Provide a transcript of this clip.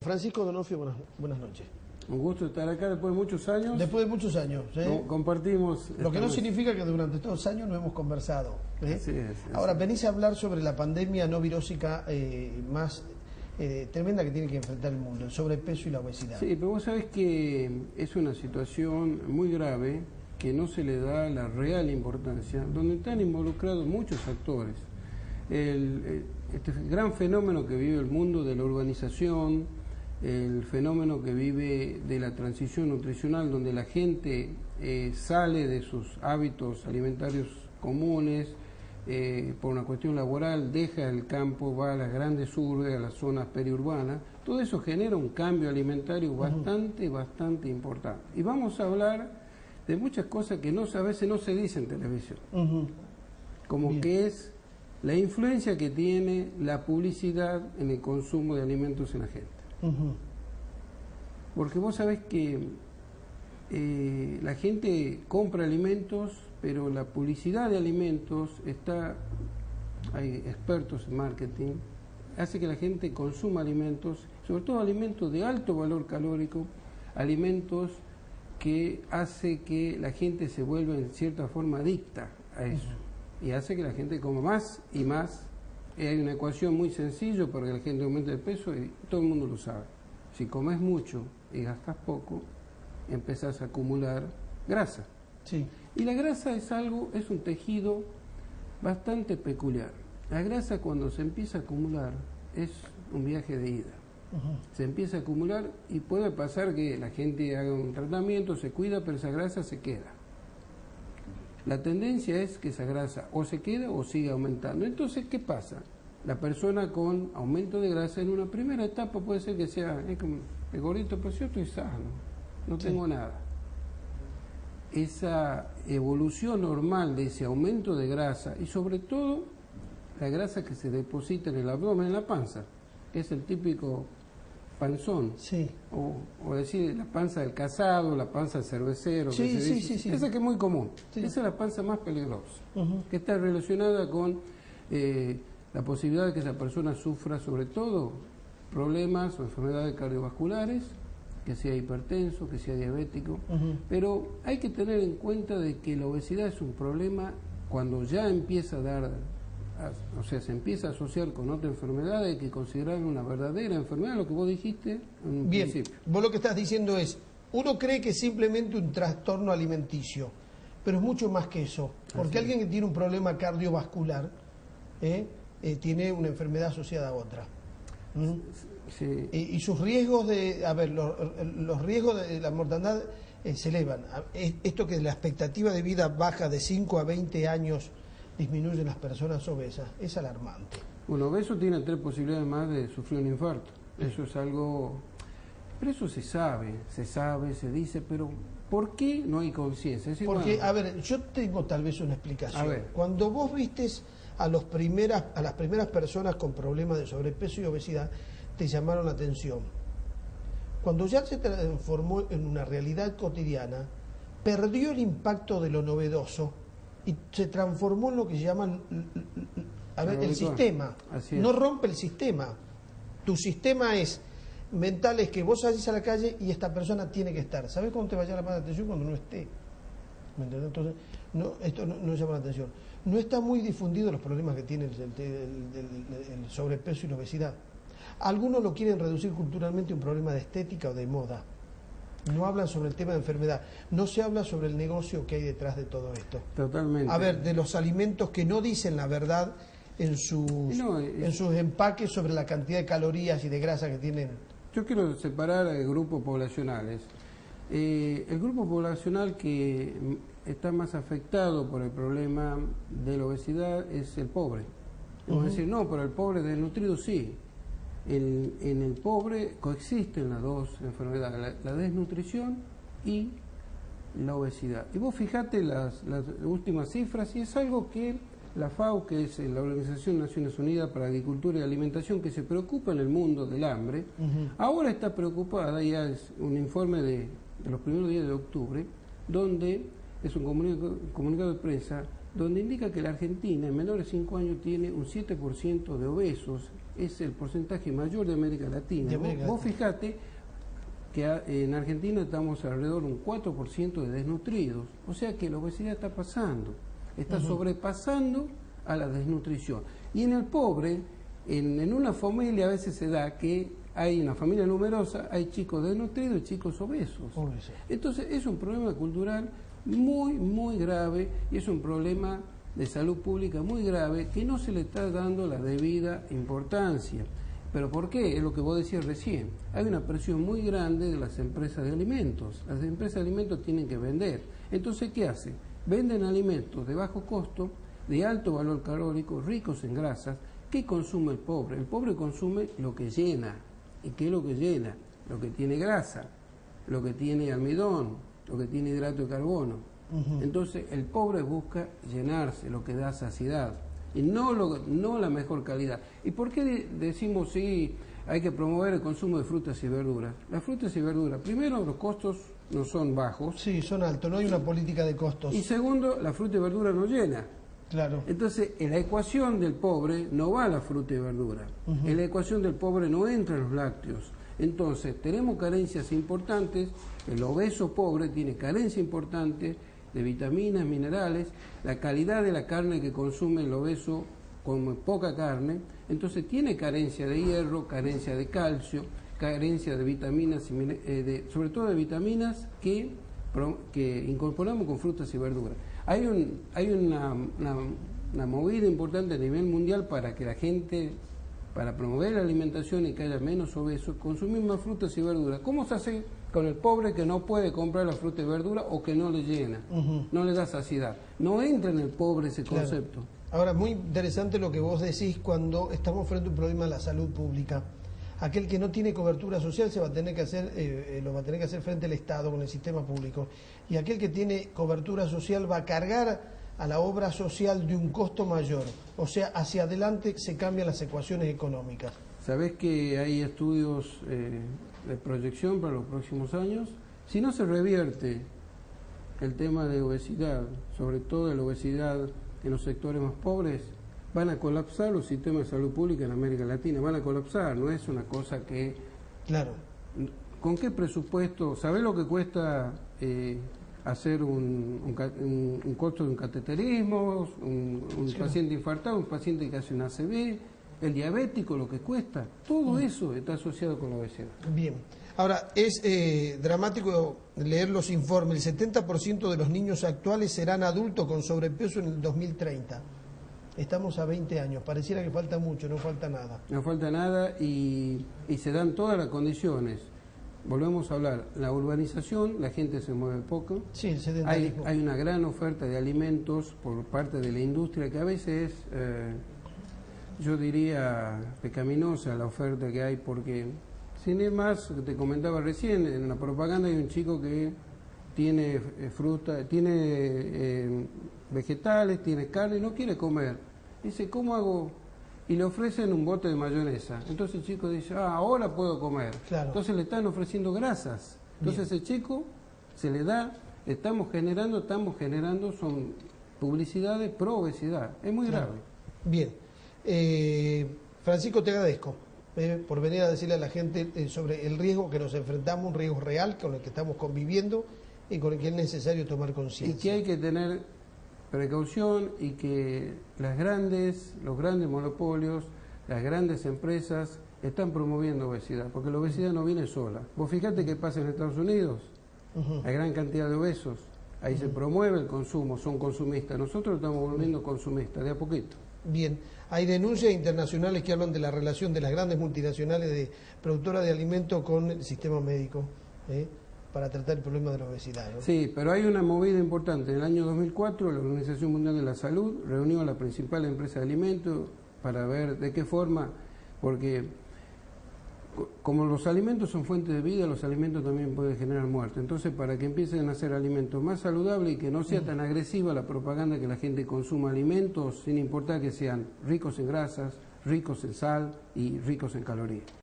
Francisco Donofrio, buenas noches. Un gusto estar acá después de muchos años. Después de muchos años. Compartimos. Lo que no significa que durante estos años no hemos conversado. Sí, Ahora, venís a hablar sobre la pandemia no virósica más tremenda que tiene que enfrentar el mundo, el sobrepeso y la obesidad. Sí, pero vos sabés que es una situación muy grave que no se le da la real importancia, donde están involucrados muchos actores. Este gran fenómeno que vive el mundo de la urbanización, el fenómeno que vive de la transición nutricional, donde la gente sale de sus hábitos alimentarios comunes por una cuestión laboral, deja el campo, va a las grandes urbes, a las zonas periurbanas. Todo eso genera un cambio alimentario bastante importante. Y vamos a hablar de muchas cosas que a veces no se dicen en televisión, como Bien. Que es la influencia que tiene la publicidad en el consumo de alimentos en la gente. Porque vos sabés que la gente compra alimentos, pero la publicidad de alimentos hay expertos en marketing, hace que la gente consuma alimentos, sobre todo alimentos de alto valor calórico, alimentos que hace que la gente se vuelva en cierta forma adicta a eso, y hace que la gente coma más y más. Hay una ecuación muy sencilla para que la gente aumente de peso y todo el mundo lo sabe. Si comes mucho y gastas poco, empezás a acumular grasa. Sí. Y la grasa es un tejido bastante peculiar. La grasa, cuando se empieza a acumular, es un viaje de ida. Se empieza a acumular y puede pasar que la gente haga un tratamiento, se cuida, pero esa grasa se queda. La tendencia es que esa grasa o se queda o sigue aumentando. Entonces, ¿qué pasa? La persona con aumento de grasa en una primera etapa puede ser que sea, como el gordito, pues yo estoy sano, no tengo nada. Esa evolución normal de ese aumento de grasa y sobre todo la grasa que se deposita en el abdomen, en la panza, que es el típico panzón, sí. o decir la panza del casado, la panza del cervecero, sí, que se dice. Sí. Esa que es muy común, sí. Esa es la panza más peligrosa, que está relacionada con la posibilidad de que esa persona sufra sobre todo problemas o enfermedades cardiovasculares, que sea hipertenso, que sea diabético, pero hay que tener en cuenta de que la obesidad es un problema cuando ya empieza se empieza a asociar con otra enfermedad. Hay que considerar una verdadera enfermedad, lo que vos dijiste en un Bien, principio. Vos lo que estás diciendo es, uno cree que es simplemente un trastorno alimenticio, pero es mucho más que eso, porque alguien que tiene un problema cardiovascular tiene una enfermedad asociada a otra. Sí. Y sus riesgos los riesgos de la mortandad se elevan. Esto que la expectativa de vida baja de 5 a 20 años disminuyen las personas obesas, es alarmante. Un obeso tiene 3 posibilidades más de sufrir un infarto. Eso es algo... Pero eso se sabe, se dice, pero ¿por qué no hay conciencia? Porque, yo tengo tal vez una explicación. Cuando vos vistes a las primeras personas con problemas de sobrepeso y obesidad, te llamaron la atención. Cuando ya se transformó en una realidad cotidiana, perdió el impacto de lo novedoso y se transformó en lo que se llama el sistema. No rompe el sistema. Tu sistema mental es que vos salís a la calle y esta persona tiene que estar. ¿Sabés cuándo te va a llamar la atención? Cuando no esté. ¿Me entendés? Entonces, esto no llama la atención. No está muy difundido los problemas que tiene el sobrepeso y la obesidad. Algunos lo quieren reducir culturalmente a un problema de estética o de moda. No hablan sobre el tema de enfermedad. No se habla sobre el negocio que hay detrás de todo esto. Totalmente. De los alimentos que no dicen la verdad en sus empaques sobre la cantidad de calorías y de grasa que tienen. Yo quiero separar grupos poblacionales. El grupo poblacional que está más afectado por el problema de la obesidad es el pobre. Vamos a decir, no, pero el pobre desnutrido sí. En el pobre coexisten las dos enfermedades, la desnutrición y la obesidad. Y vos fijate las últimas cifras, y es algo que la FAO, que es la Organización de Naciones Unidas para Agricultura y Alimentación, que se preocupa en el mundo del hambre, ahora está preocupada, ya es un informe de los primeros días de octubre, donde es un comunicado de prensa, donde indica que la Argentina en menores de 5 años tiene un 7% de obesos es el porcentaje mayor de América Latina. Vos fijate que en Argentina estamos alrededor de un 4% de desnutridos, o sea que la obesidad está pasando, está sobrepasando a la desnutrición. Y en el pobre, en una familia a veces se da que hay una familia numerosa, hay chicos desnutridos y chicos obesos. Entonces es un problema cultural muy, muy grave y es un problema de salud pública muy grave que no se le está dando la debida importancia. ¿Pero por qué? Es lo que vos decías recién. Hay una presión muy grande de las empresas de alimentos. Las empresas de alimentos tienen que vender. Entonces, ¿qué hacen? Venden alimentos de bajo costo, de alto valor calórico, ricos en grasas. ¿Qué consume el pobre? El pobre consume lo que llena. ¿Y qué es lo que llena? Lo que tiene grasa, lo que tiene almidón, lo que tiene hidrato de carbono. Entonces, el pobre busca llenarse, lo que da saciedad. Y no la mejor calidad. ¿Y por qué decimos sí, hay que promover el consumo de frutas y verduras? Las frutas y verduras, primero, los costos no son bajos. Sí, son altos, no hay una política de costos. Y segundo, la fruta y verdura no llena. Claro. Entonces, en la ecuación del pobre no va la fruta y verdura. En la ecuación del pobre no entran los lácteos. Entonces, tenemos carencias importantes. El obeso pobre tiene carencia importante de vitaminas, minerales, la calidad de la carne que consume el obeso con poca carne, entonces tiene carencia de hierro, carencia de calcio, carencia de vitaminas, sobre todo de vitaminas que incorporamos con frutas y verduras. Hay una movida importante a nivel mundial para que la gente, para promover la alimentación y que haya menos obesos, consumir más frutas y verduras. ¿Cómo se hace con el pobre que no puede comprar la fruta y verdura o que no le llena, no le da saciedad? No entra en el pobre ese concepto. Ahora, muy interesante lo que vos decís cuando estamos frente a un problema de la salud pública. Aquel que no tiene cobertura social se va a tener que hacer, lo va a tener que hacer frente al Estado con el sistema público. Y aquel que tiene cobertura social va a cargar a la obra social de un costo mayor. O sea, hacia adelante se cambian las ecuaciones económicas. ¿Sabés que hay estudios de proyección para los próximos años? Si no se revierte el tema de obesidad, sobre todo de la obesidad en los sectores más pobres, van a colapsar los sistemas de salud pública en América Latina, van a colapsar, no es una cosa que... Claro. ¿Con qué presupuesto? ¿Sabés lo que cuesta hacer un costo de un cateterismo, un paciente infartado, un paciente que hace un ACV, el diabético, lo que cuesta? Todo eso está asociado con la obesidad. Bien. Ahora, es dramático leer los informes. El 70% de los niños actuales serán adultos con sobrepeso en el 2030. Estamos a 20 años. Pareciera que falta mucho, no falta nada. No falta nada y se dan todas las condiciones. Volvemos a hablar, la urbanización, la gente se mueve poco. Sí, el sedentarismo. Hay una gran oferta de alimentos por parte de la industria que a veces es, yo diría, pecaminosa la oferta que hay porque... Sin ir más, te comentaba recién, en la propaganda hay un chico que tiene fruta, tiene vegetales, tiene carne y no quiere comer. Dice, ¿cómo hago? Y le ofrecen un bote de mayonesa. Entonces el chico dice, ahora puedo comer. Claro. Entonces le están ofreciendo grasas. Entonces el chico se le da, estamos generando, son publicidades pro obesidad. Es muy grave. Bien. Francisco, te agradezco por venir a decirle a la gente sobre el riesgo que nos enfrentamos, un riesgo real con el que estamos conviviendo y con el que es necesario tomar conciencia. Y que hay que tener precaución y que los grandes monopolios, las grandes empresas están promoviendo obesidad, porque la obesidad no viene sola. Vos fíjate qué pasa en Estados Unidos, hay gran cantidad de obesos, ahí se promueve el consumo, son consumistas, nosotros estamos volviendo consumistas, de a poquito. Bien, hay denuncias internacionales que hablan de la relación de las grandes multinacionales de productoras de alimentos con el sistema médico para tratar el problema de la obesidad, ¿no? Sí, pero hay una movida importante. En el año 2004 la Organización Mundial de la Salud reunió a la principal empresa de alimentos para ver de qué forma, porque como los alimentos son fuente de vida, los alimentos también pueden generar muerte. Entonces, para que empiecen a hacer alimentos más saludables y que no sea tan agresiva la propaganda que la gente consuma alimentos, sin importar que sean ricos en grasas, ricos en sal y ricos en calorías.